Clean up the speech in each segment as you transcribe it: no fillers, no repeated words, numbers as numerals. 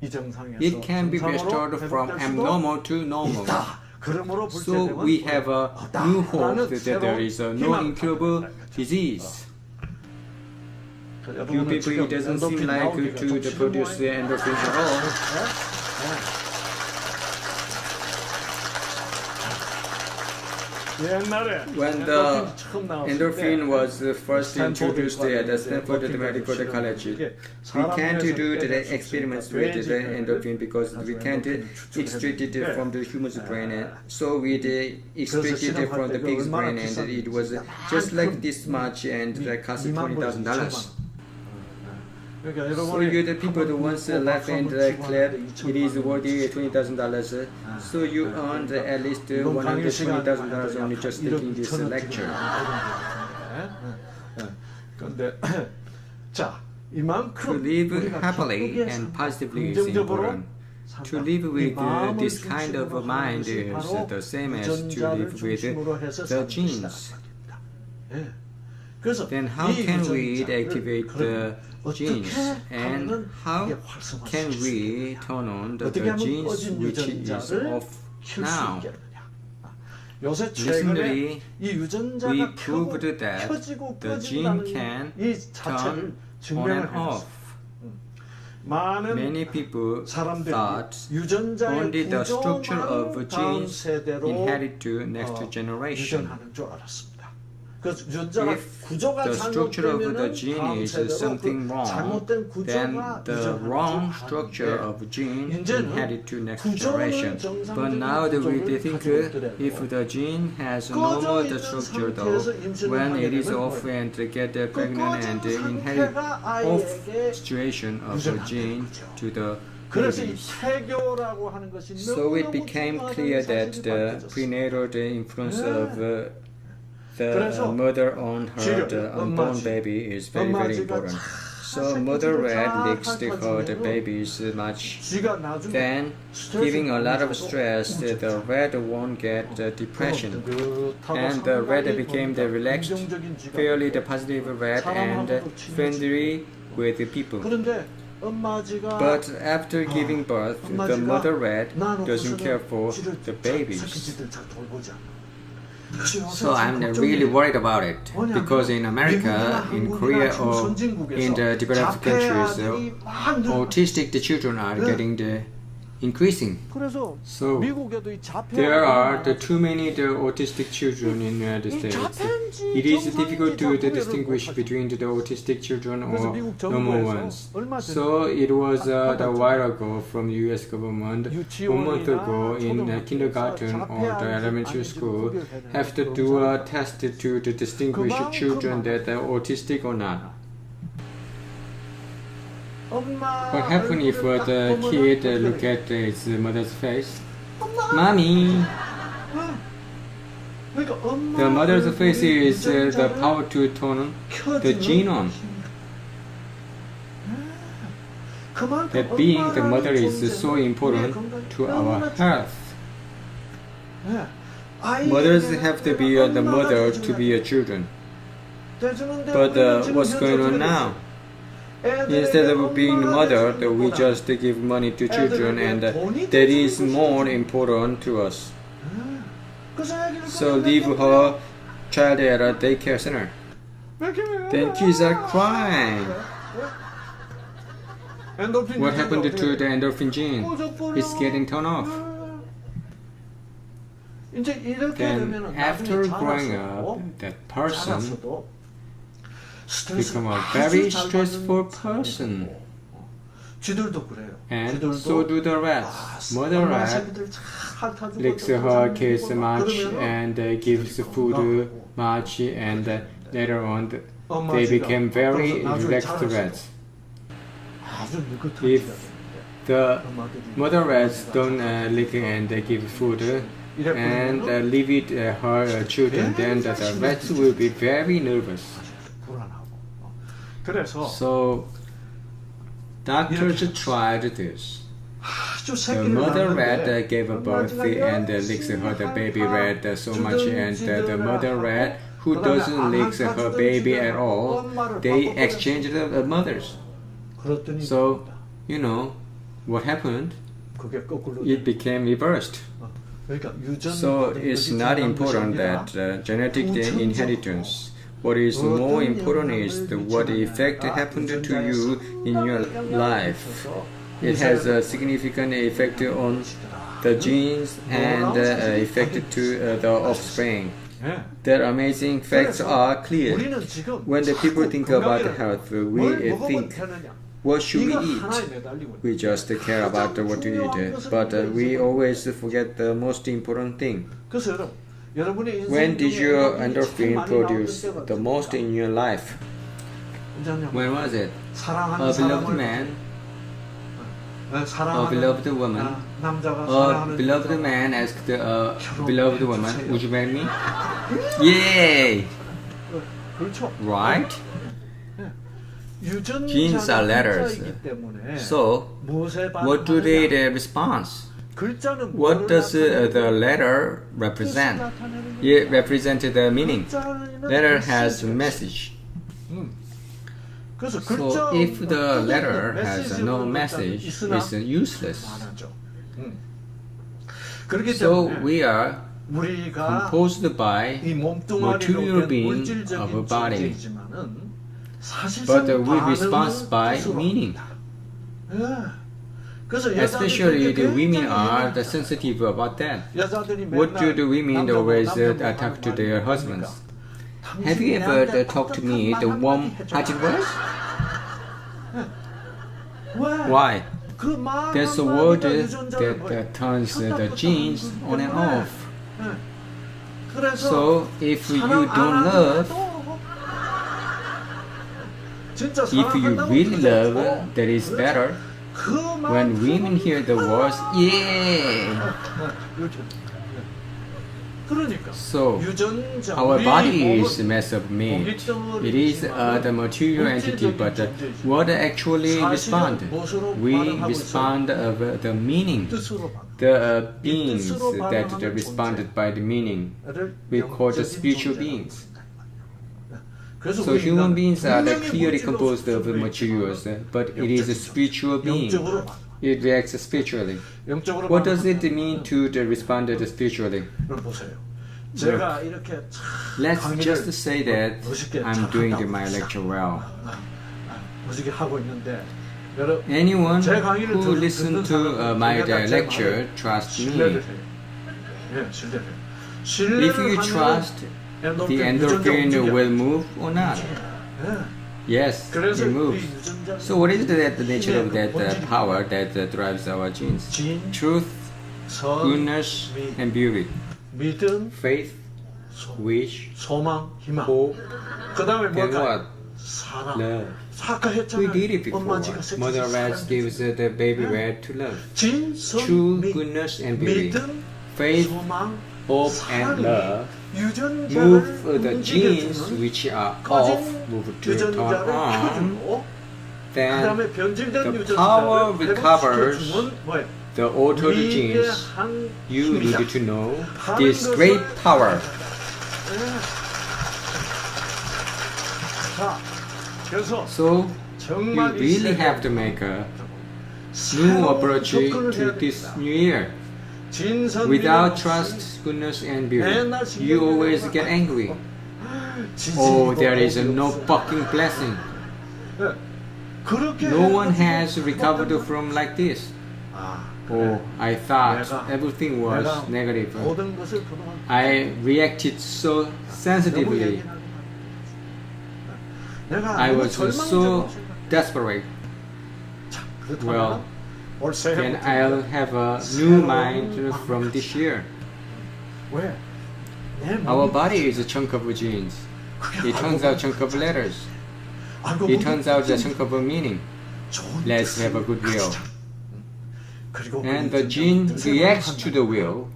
It can be restored from abnormal to normal. So we have a new hope that there is no incurable disease. You people, it doesn't seem like to produce the endorphin at all. When the endorphin was first introduced at the Stanford Medical College, we can't do the experiments with the endorphin because we can't extract it from the human's brain. So we extracted it from the pig's brain, and it was just like this much, and that cost $20,000. So you the people the ones left and declared it is worthy $20,000. So you earned at least $120,000 only just taking this lecture. To live happily and positively is important. To live with this kind of a mind is the same as to live with the genes. Then how can we activate the genes, and how can we turn on the genes which is off now? Recently, we proved that the gene can turn on and off. Many people thought only the structure of genes inherit to next generation. If the structure of the gene is something wrong, then the wrong structure of gene inherit to next generation. But now that we think if the gene has normal structure though, when it is off and get pregnant and inherit off situation of the gene to the babies. So it became clear that the prenatal influence of the mother on her the unborn baby is very important. So mother rat licks her babies much, then giving a lot of stress, the rat won't get depression, and the rat became the relaxed, fairly the positive rat and friendly with the people. But after giving birth, the mother rat doesn't care for the babies. So I'm really worried about it, because in America, in Korea, or in the developed countries, autistic children are getting the increasing. So there are too many autistic children in the United States. It is difficult to distinguish between the autistic children or normal ones. So it was a while ago from the US government, 1 month ago in kindergarten or the elementary school, have to do a test to distinguish children that are autistic or not. What happens if the kid look at its mother's face? Mommy! The mother's face is the power to turn the gene on. That being the mother is so important to our health. Mothers have to be the mother to be children. But what's going on now? Instead of being the mother, we just give money to children, and that is more important to us. So leave her child at a daycare center. Then kids are crying. What happened to the endorphin gene? It's getting turned off. Then after growing up, that person become a very stressful person. And so do the rats. Mother rat licks her kids much and gives food much, and later on they became very relaxed rats. If the mother rats don't lick and give food and leave it her children, then the rats will be very nervous. So doctors tried this. The mother rat gave birth and licks her baby rat so much, and the mother rat who doesn't lick her baby at all, they exchange the mothers. So, what happened? 그게 거꾸로. It became reversed. 그러니까 유전. So it's not important that genetic inheritance. What is more important is what effect happened to you in your life. It has a significant effect on the genes and effect to the offspring. Their amazing facts are clear. When the people think about health, we think, what should we eat? We just care about what to eat, but we always forget the most important thing. When did your endorphin produce the most in your life? When was it? A beloved man, a beloved woman, a beloved man asked a beloved woman, would you marry me? Yay! Right? Genes are letters. So, what do they respond? What does the letter represent? It represents the meaning. Letter has a message. So, if the letter has no message, it's useless. So, we are composed by material being of a body. But we respond by meaning. Especially the women are sensitive about that. What do the women always talk to their husbands? Have you ever talked to me the warm-hearted voice? Why? That's a word that turns the genes on and off. So if you don't love, if you really love, that is better. When women hear the words, yeah. So, our body is made of meat. It is the material entity, but what actually respond? We respond of the meaning. The beings that responded by the meaning, we call the spiritual beings. So human beings are clearly composed of materials, but it is a spiritual being. It reacts spiritually. What does it mean to respond spiritually? Let's just say that I'm doing my lecture well. Anyone who listens to my lecture trusts me. If you trust, the endorphin will move or not? Yes, it moves. So what is the nature of that power that drives our genes? Truth, goodness, and beauty. Faith, wish, hope, and what? Love. We did it before. Mother Rat gives the baby rat to love. True goodness and beauty. Faith, hope, and love move the genes which are off, move to turn on. Then the power recovers the altered genes. You need to know this great power. So you really have to make a new approach to this new year. Without trust, goodness, and beauty, you always get angry. Oh, there is no fucking blessing. No one has recovered from like this. Oh, I thought everything was negative. I reacted so sensitively. I was so desperate. Well, then I'll have a new mind from this year. Our body is a chunk of genes. It turns out a chunk of letters. It turns out a chunk of meaning. Let's have a good will. And the gene reacts to the will,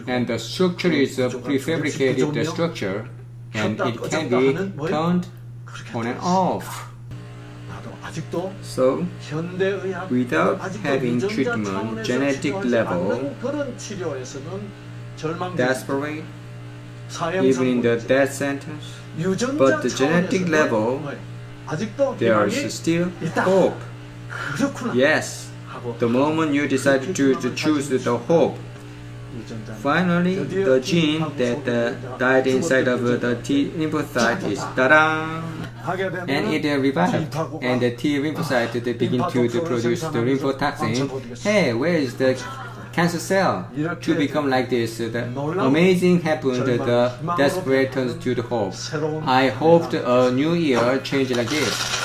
and the structure is a prefabricated structure, and it can be turned on and off. So, without having treatment, genetic level, desperate, even in the death sentence, but the genetic level, there is still hope. Yes, The moment you decide to choose the hope, finally, the gene that died inside of the T lymphocyte is ta-da! And it revived, and the T lymphocyte they begin to produce the lymphotoxin. Hey, where is the cancer cell? To become like this, the amazing happened, the desperate turns to the hope. I hoped a new year change like this.